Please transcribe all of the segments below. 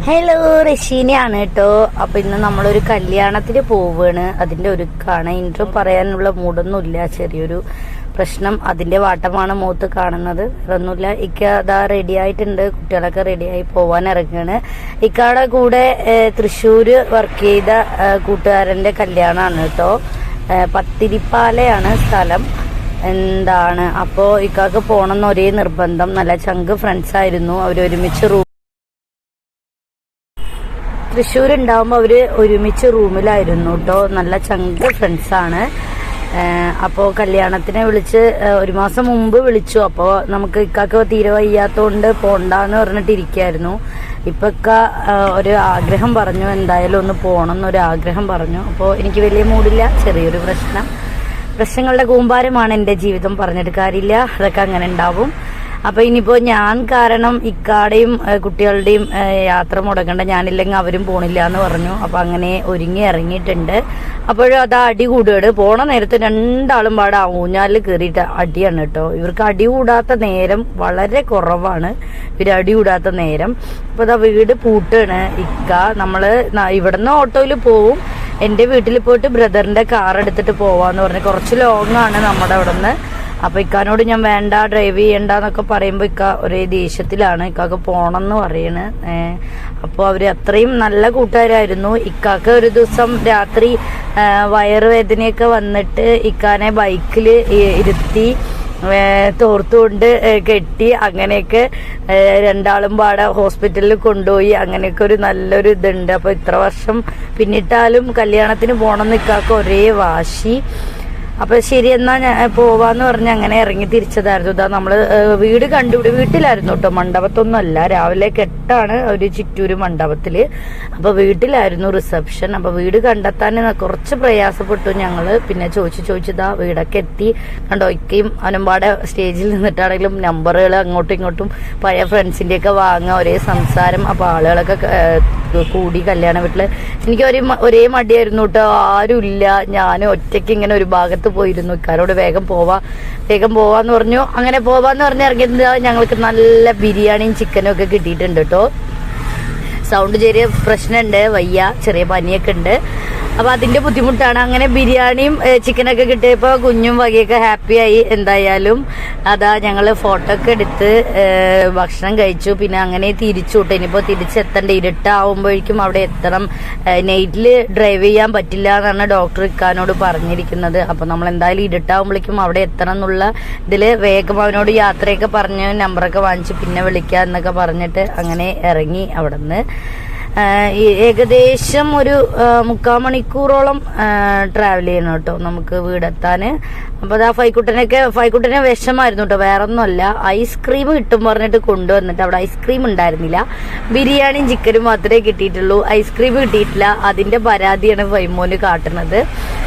Hello, റഷീനയാണ് കേട്ടോ. അപ്പൊ ഇന്ന് നമ്മളൊരു കല്യാണത്തിന് പോവാണ്. അതിന്റെ ഒരുക്കാണ്. ഇൻട്രോ പറയാനുള്ള മൂടൊന്നുമില്ല. ചെറിയൊരു പ്രശ്നം, അതിന്റെ വാട്ടമാണ് മുഖത്ത് കാണുന്നത്. ഒന്നുമില്ല. ഇക്ക അതാ റെഡി ആയിട്ടുണ്ട്. കുട്ടികളൊക്കെ റെഡിയായി പോവാൻ ഇറങ്ങാണ്. ഇക്കയുടെ കൂടെ തൃശ്ശൂര് വർക്ക് ചെയ്ത കൂട്ടുകാരന്റെ കല്യാണമാണ് കേട്ടോ. പത്തിരിപ്പാലയാണ് സ്ഥലം. എന്താണ് അപ്പോ ഇക്കാക്ക് പോണമെന്ന് ഒരേ നിർബന്ധം. നല്ല ചങ്ക് ഫ്രണ്ട്സ് ആയിരുന്നു. അവരൊരുമിച്ച് തൃശ്ശൂർ ഉണ്ടാവുമ്പോൾ അവര് ഒരുമിച്ച് റൂമിലായിരുന്നു കേട്ടോ. നല്ല ചങ്ക് ഫ്രണ്ട്സാണ്. അപ്പോൾ കല്യാണത്തിനെ വിളിച്ച് 1 മാസം മുമ്പ് വിളിച്ചു. അപ്പോൾ നമുക്ക് ഇക്കാക്ക് തീരെ വയ്യാത്തോണ്ട് പോണ്ടാന്ന് പറഞ്ഞിട്ട് ഇരിക്കായിരുന്നു. ഇപ്പൊ ഇക്ക ഒരു ആഗ്രഹം പറഞ്ഞു, എന്തായാലും ഒന്ന് പോണം എന്നൊരു ആഗ്രഹം പറഞ്ഞു. അപ്പോൾ എനിക്ക് വലിയ മൂടില്ല. ചെറിയൊരു പ്രശ്നങ്ങളുടെ കൂമ്പാരമാണ് എൻ്റെ ജീവിതം, പറഞ്ഞിട്ട് കാര്യമില്ല. അതൊക്കെ അങ്ങനെ ഉണ്ടാവും. അപ്പൊ ഇനിയിപ്പോ ഞാൻ കാരണം ഇക്കാടെയും കുട്ടികളുടെയും യാത്ര മുടക്കണ്ട, ഞാനില്ലെങ്കിൽ അവരും പോണില്ല എന്ന് പറഞ്ഞു. അപ്പൊ അങ്ങനെ ഒരുങ്ങി ഇറങ്ങിയിട്ടുണ്ട്. അപ്പോഴും അത് അടി കൂടുകയാണ്. പോണ നേരത്തെ രണ്ടാളും പാടെ ഊഞ്ഞാലിൽ കയറിയിട്ട് അടിയാണ് കേട്ടോ. ഇവർക്ക് അടി കൂടാത്ത നേരം വളരെ കുറവാണ്. ഇവര് അടി കൂടാത്ത നേരം. അപ്പൊ ഇതാ വീട് പൂട്ടാണ് ഇക്ക. നമ്മള് ഇവിടുന്ന് ഓട്ടോയിൽ പോവും. എന്റെ വീട്ടിൽ പോയിട്ട് ബ്രദറിന്റെ കാർ എടുത്തിട്ട് പോവാന്ന് പറഞ്ഞു. കുറച്ച് ലോങ് ആണ് നമ്മുടെ അവിടെ നിന്ന്. അപ്പൊ ഇക്കാനോട് ഞാൻ വേണ്ട, ഡ്രൈവ് ചെയ്യണ്ടെന്നൊക്കെ പറയുമ്പോ ഇക്ക ഒരേ ദേഷ്യത്തിലാണ്. ഇക്കാക്ക് പോണെന്ന് പറയണ്. അപ്പോൾ അവര് അത്രയും നല്ല കൂട്ടുകാരായിരുന്നു. ഇക്കാക്ക് ഒരു ദിവസം രാത്രി വയറുവേദനയൊക്കെ വന്നിട്ട് ഇക്കാനെ ബൈക്കിൽ ഇരുത്തി തോർത്തുകൊണ്ട് കെട്ടി അങ്ങനെയൊക്കെ രണ്ടാളും പാടെ ഹോസ്പിറ്റലിൽ കൊണ്ടുപോയി. അങ്ങനെയൊക്കെ ഒരു നല്ലൊരു ഇതുണ്ട്. അപ്പൊ ഇത്ര വർഷം പിന്നിട്ടാലും കല്യാണത്തിന് പോണെന്ന് ഇക്കാക്ക് ഒരേ വാശി. അപ്പൊ ശരി എന്നാ ഞാൻ പോവാന്ന് പറഞ്ഞ് അങ്ങനെ ഇറങ്ങി തിരിച്ചതായിരുന്നു. ഇതാ നമ്മള് വീട് വീട്ടിലായിരുന്നു കേട്ടോ, മണ്ഡപത്തൊന്നും അല്ല. രാവിലെ 8 ഒരു ചിറ്റൂര് മണ്ഡപത്തില്. അപ്പൊ വീട്ടിലായിരുന്നു റിസപ്ഷൻ. അപ്പൊ വീട് കണ്ടെത്താൻ കുറച്ച് പ്രയാസപ്പെട്ടു ഞങ്ങള്. പിന്നെ ചോദിച്ചതാ വീടൊക്കെ എത്തി. കണ്ടോ, ഇക്കയും അവനുമ്പാടെ സ്റ്റേജിൽ നിന്നിട്ടാണെങ്കിലും നമ്പറുകൾ അങ്ങോട്ടും ഇങ്ങോട്ടും പഴയ ഫ്രണ്ട്സിന്റെ ഒക്കെ വാങ്ങുക, ഒരേ സംസാരം. അപ്പൊ ആളുകളൊക്കെ കൂടി കല്യാണ വീട്ടില്. എനിക്ക് ഒരേ മടിയായിരുന്നു കേട്ടോ. ആരുമില്ല, ഞാൻ ഒറ്റയ്ക്ക് ഇങ്ങനെ ഒരു ഭാഗത്ത് പോയിരുന്നു. ഇക്കാരോട് വേഗം പോവാന്ന് പറഞ്ഞു. അങ്ങനെ പോവാന്ന് പറഞ്ഞ് ഇറങ്ങിയത് ഞങ്ങൾക്ക് നല്ല ബിരിയാണിയും ചിക്കനും ഒക്കെ കിട്ടിയിട്ടുണ്ട് കേട്ടോ. സൗണ്ട് ചെറിയ പ്രശ്നമുണ്ട്, വയ്യ, ചെറിയ പനിയൊക്കെ ഉണ്ട്. അപ്പൊ അതിന്റെ ബുദ്ധിമുട്ടാണ്. അങ്ങനെ ബിരിയാണിയും ചിക്കനൊക്കെ കിട്ടിയപ്പോ കുഞ്ഞും വകയൊക്കെ ഹാപ്പിയായി. എന്തായാലും അതാ ഞങ്ങള് ഫോട്ടോ ഒക്കെ എടുത്ത് ഭക്ഷണം കഴിച്ചു. പിന്നെ അങ്ങനെ തിരിച്ചു വിട്ടു. ഇനിയിപ്പോ തിരിച്ചെത്തണ്ട, ഇരുട്ടാവുമ്പോഴേക്കും അവിടെ എത്തണം. നൈറ്റില് ഡ്രൈവ് ചെയ്യാൻ പറ്റില്ല എന്നാണ് ഡോക്ടർ ഇക്കാനോട് പറഞ്ഞിരിക്കുന്നത്. അപ്പൊ നമ്മൾ എന്തായാലും ഇരുട്ടാവുമ്പോഴേക്കും അവിടെ എത്തണം എന്നുള്ള ഇതില് വേഗം അവനോട് യാത്രയൊക്കെ പറഞ്ഞ് നമ്പറൊക്കെ വാങ്ങിച്ച് പിന്നെ വിളിക്കാം എന്നൊക്കെ പറഞ്ഞിട്ട് അങ്ങനെ ഇറങ്ങി അവിടെ നിന്ന്. ഏകദേശം ഒരു 3/4 മണിക്കൂറോളം ട്രാവൽ ചെയ്യണം കേട്ടോ നമുക്ക് വീടെത്താന്. അപ്പൊ അതാ ഫൈക്കുട്ടനെ വിഷമായിരുന്നു കേട്ടോ, വേറെ ഒന്നുമല്ല. ഐസ്ക്രീം കിട്ടും പറഞ്ഞിട്ട് കൊണ്ടുവന്നിട്ട് അവിടെ ഐസ്ക്രീം ഉണ്ടായിരുന്നില്ല. ബിരിയാണിയും ചിക്കനും മാത്രമേ കിട്ടിയിട്ടുള്ളൂ, ഐസ്ക്രീം കിട്ടിയിട്ടില്ല. അതിന്റെ പരാതിയാണ് ഫൈമോന് കാട്ടുന്നത്.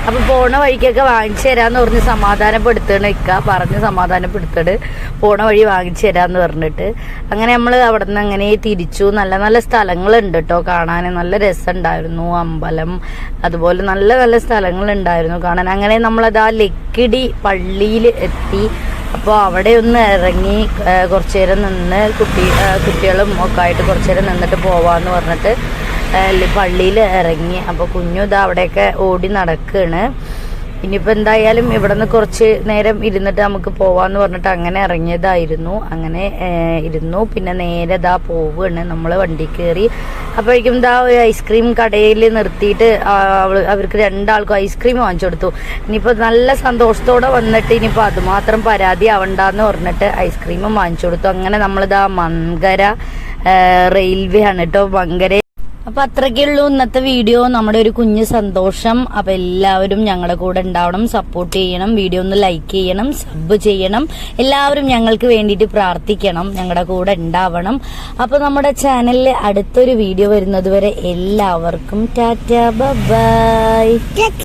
അപ്പൊ പോണ വഴിക്കൊക്കെ വാങ്ങിച്ചു തരാന്ന് പറഞ്ഞ് സമാധാനപ്പെടുത്തണം ഇക്ക. പറഞ്ഞ് സമാധാനപ്പെടുത്തട്, പോണ വഴി വാങ്ങിച്ചു തരാന്ന് പറഞ്ഞിട്ട്. അങ്ങനെ നമ്മള് അവിടെ നിന്ന് അങ്ങനെ തിരിച്ചു. നല്ല നല്ല സ്ഥലങ്ങളുണ്ട് കേട്ടോ കാണാൻ. നല്ല രസമുണ്ടായിരുന്നു. അമ്പലം, അതുപോലെ നല്ല നല്ല സ്ഥലങ്ങൾ ഉണ്ടായിരുന്നു കാണാൻ. അങ്ങനെ നമ്മളതാ ലക്കിടി പള്ളിയിൽ എത്തി. അപ്പോൾ അവിടെ ഒന്ന് ഇറങ്ങി കുറച്ചു നേരം നിന്ന് കുട്ടികളും ഒക്കെ ആയിട്ട് കുറച്ചു നേരം നിന്നിട്ട് പോവാന്ന് പറഞ്ഞിട്ട് പള്ളിയിൽ ഇറങ്ങി. അപ്പോൾ കുഞ്ഞു ഇതാ അവിടെയൊക്കെ ഓടി നടക്കുകയാണ്. ഇനിയിപ്പോൾ എന്തായാലും ഇവിടെ നിന്ന് കുറച്ച് നേരം ഇരുന്നിട്ട് നമുക്ക് പോവാന്ന് പറഞ്ഞിട്ട് അങ്ങനെ ഇറങ്ങിയതായിരുന്നു. അങ്ങനെ ഇരുന്നു. പിന്നെ നേരെ ഇതാ പോവുകയാണ്. നമ്മൾ വണ്ടി കയറി. അപ്പോഴേക്കും ഇതാ ഒരു ഐസ്ക്രീം കടയിൽ നിർത്തിയിട്ട് അവർക്ക് 2 ആൾക്കും ഐസ്ക്രീം വാങ്ങിച്ചു കൊടുത്തു. ഇനിയിപ്പോൾ നല്ല സന്തോഷത്തോടെ വന്നിട്ട് ഇനിയിപ്പോൾ അതുമാത്രം പരാതി ആവണ്ടെന്ന് പറഞ്ഞിട്ട് ഐസ്ക്രീമും വാങ്ങിച്ചു കൊടുത്തു. അങ്ങനെ നമ്മളിതാ മങ്കര റെയിൽവേ ആണ് കേട്ടോ, മങ്കര. അപ്പൊ അത്രയ്ക്കുള്ളൂ ഇന്നത്തെ വീഡിയോ. നമ്മുടെ ഒരു കുഞ്ഞു സന്തോഷം. അപ്പൊ എല്ലാവരും ഞങ്ങളുടെ കൂടെ ഉണ്ടാവണം, സപ്പോർട്ട് ചെയ്യണം, വീഡിയോ ഒന്ന് ലൈക്ക് ചെയ്യണം, സബ് ചെയ്യണം. എല്ലാവരും ഞങ്ങൾക്ക് വേണ്ടിയിട്ട് പ്രാർത്ഥിക്കണം, ഞങ്ങളുടെ കൂടെ ഉണ്ടാവണം. അപ്പൊ നമ്മുടെ ചാനലിൽ അടുത്തൊരു വീഡിയോ വരുന്നത് വരെ എല്ലാവർക്കും ടാറ്റ, ബൈ.